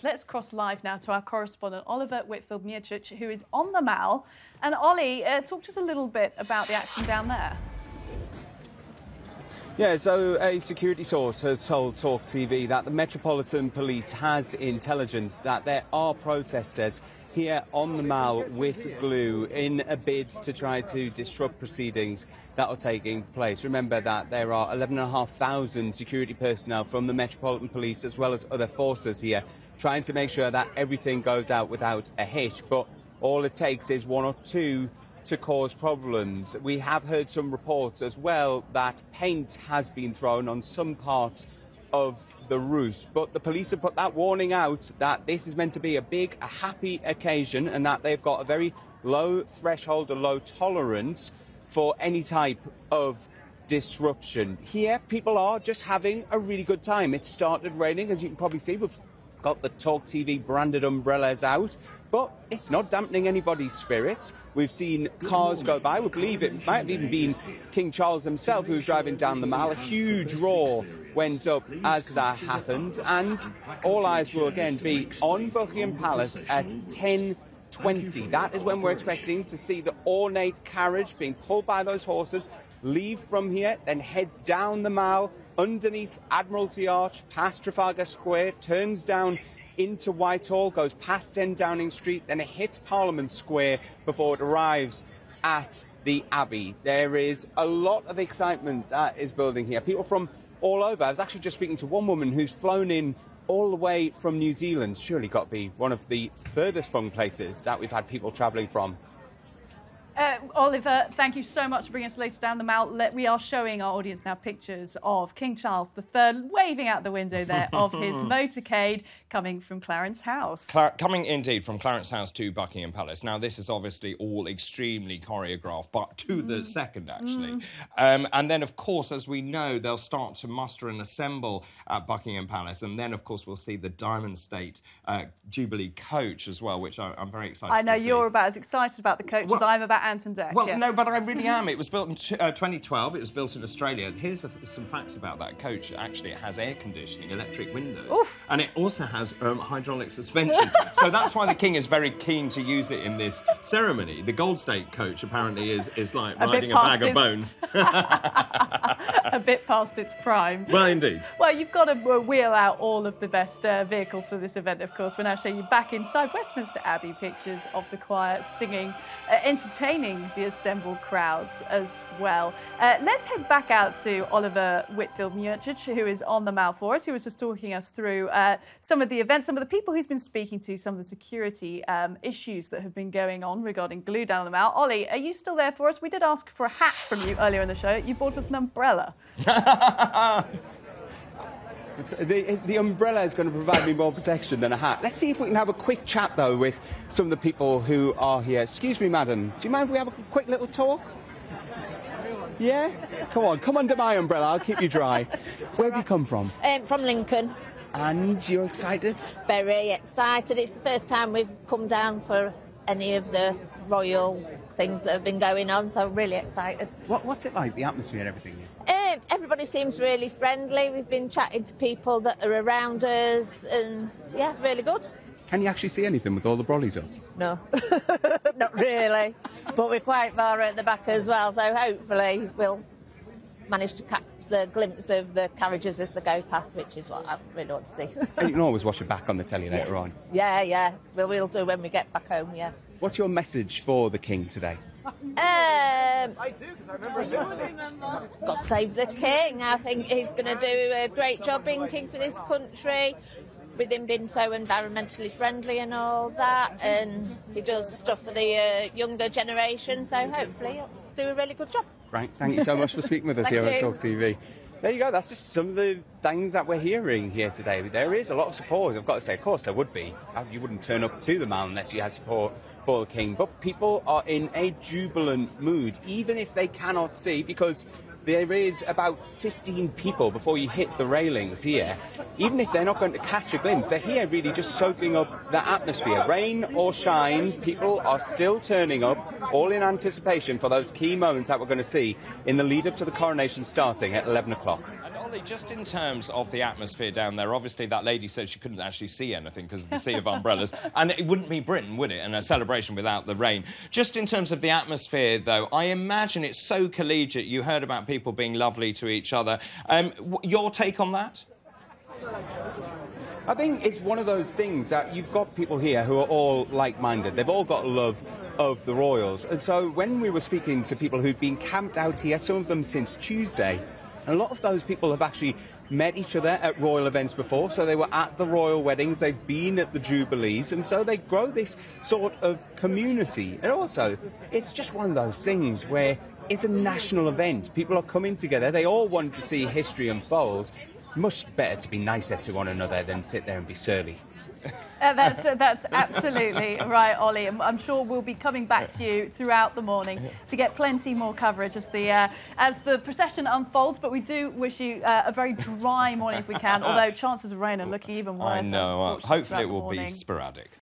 Palace. Let's cross live now to our correspondent, Oliver Whitfield-Miocic, who is on the Mall. And Ollie, talk to us a little bit about the action down there. Yeah, so a security source has told TalkTV that the Metropolitan Police has intelligence that there are protesters here on the Mall with glue in a bid to try to disrupt proceedings that are taking place. Remember that there are 11,500 security personnel from the Metropolitan Police as well as other forces here trying to make sure that everything goes out without a hitch. But all it takes is one or two to cause problems. We have heard some reports as well that paint has been thrown on some parts of the route, but the police have put that warning out that this is meant to be a happy occasion and that they've got a very low threshold, a low tolerance for any type of disruption. Here, people are just having a really good time. It started raining, as you can probably see. We've got the TalkTV branded umbrellas out, but it's not dampening anybody's spirits. We've seen cars go by. We believe it might have even been King Charles himself who was driving down the Mall. A huge roar went up as that happened, and all eyes will again be on Buckingham Palace at 10:20. That is when we're expecting to see the ornate carriage being pulled by those horses, leave from here, then heads down the Mall, underneath Admiralty Arch, past Trafalgar Square, turns down into Whitehall, goes past 10 Downing Street, then it hits Parliament Square before it arrives at the Abbey. There is a lot of excitement that is building here. People from all over. I was actually just speaking to one woman who's flown in all the way from New Zealand. Surely got to be one of the furthest from places that we've had people travelling from. Oliver, thank you so much for bringing us the latest down the Mall. We are showing our audience now pictures of King Charles III waving out the window there of his motorcade coming from Clarence House. Coming indeed from Clarence House to Buckingham Palace. Now, this is obviously all extremely choreographed, but to the second, actually. And then, of course, as we know, they'll start to muster and assemble at Buckingham Palace. And then, of course, we'll see the Diamond State Jubilee coach as well, which I'm very excited to see. I know you're about as excited about the coach as I'm about Anton Deck. Well, no, but I really am. It was built in 2012. It was built in Australia. Here's some facts about that coach. Actually, it has air conditioning, electric windows, and it also has hydraulic suspension. So that's why the King is very keen to use it in this ceremony. The Gold State coach apparently is like riding a bag of bones. A bit past its prime. Well, indeed. Well, you've got to wheel out all of the best vehicles for this event, of course. We're now showing you back inside Westminster Abbey pictures of the choir singing, entertaining the assembled crowds as well. Let's head back out to Oliver Whitfield-Miocic, who is on the Mall for us. He was just talking us through some of the events, some of the people he's been speaking to, some of the security issues that have been going on regarding glue down the Mall. Ollie, are you still there for us? We did ask for a hat from you earlier in the show. You bought us an umbrella. The umbrella is going to provide me more protection than a hat. Let's see if we can have a quick chat, though, with some of the people who are here. Excuse me, madam. Do you mind if we have a quick little talk? Yeah? Come under my umbrella. I'll keep you dry. Where have you come from? From Lincoln. And you're excited? Very excited. It's the first time we've come down for any of the royal things that have been going on, so really excited. What's it like, the atmosphere and everything? Everybody seems really friendly. We've been chatting to people that are around us, and yeah, really good. Can you actually see anything with all the brollies up? No, not really. But we're quite far at the back as well, so hopefully we'll manage to catch a glimpse of the carriages as they go past, which is what I really want to see. And you can always watch it back on the telly later on. Yeah. We'll do when we get back home, yeah. What's your message for the King today? I do, because I remember. God save the King. I think he's going to do a great job being King for this country, with him being so environmentally friendly and all that, and he does stuff for the younger generation, so hopefully he'll do a really good job. Right, thank you so much for speaking with us here at TalkTV. There you go, that's just some of the things that we're hearing here today. There is a lot of support, I've got to say. Of course there would be. You wouldn't turn up to the Mall unless you had support for the King. But people are in a jubilant mood, even if they cannot see, because there is about 15 people before you hit the railings here. Even if they're not going to catch a glimpse, they're here really just soaking up the atmosphere. Rain or shine, people are still turning up, all in anticipation for those key moments that we're going to see in the lead-up to the coronation starting at 11 o'clock. Ollie, just in terms of the atmosphere down there, obviously that lady said she couldn't actually see anything because of the sea of umbrellas, and it wouldn't be Britain, would it, and a celebration without the rain. Just in terms of the atmosphere, though, I imagine it's so collegiate. You heard about people being lovely to each other. Your take on that? I think it's one of those things that you've got people here who are all like-minded. They've all got love of the royals. And so when we were speaking to people who'd been camped out here, some of them since Tuesday, a lot of those people have actually met each other at royal events before. So they were at the royal weddings, they've been at the jubilees, and so they grow this sort of community. And also, it's just one of those things where it's a national event. People are coming together. They all want to see history unfold. Much better to be nicer to one another than sit there and be surly. That's absolutely right, Ollie. I'm sure we'll be coming back to you throughout the morning to get plenty more coverage as the procession unfolds. But we do wish you a very dry morning if we can, although chances of rain are looking even worse. I know. Hopefully it will be sporadic.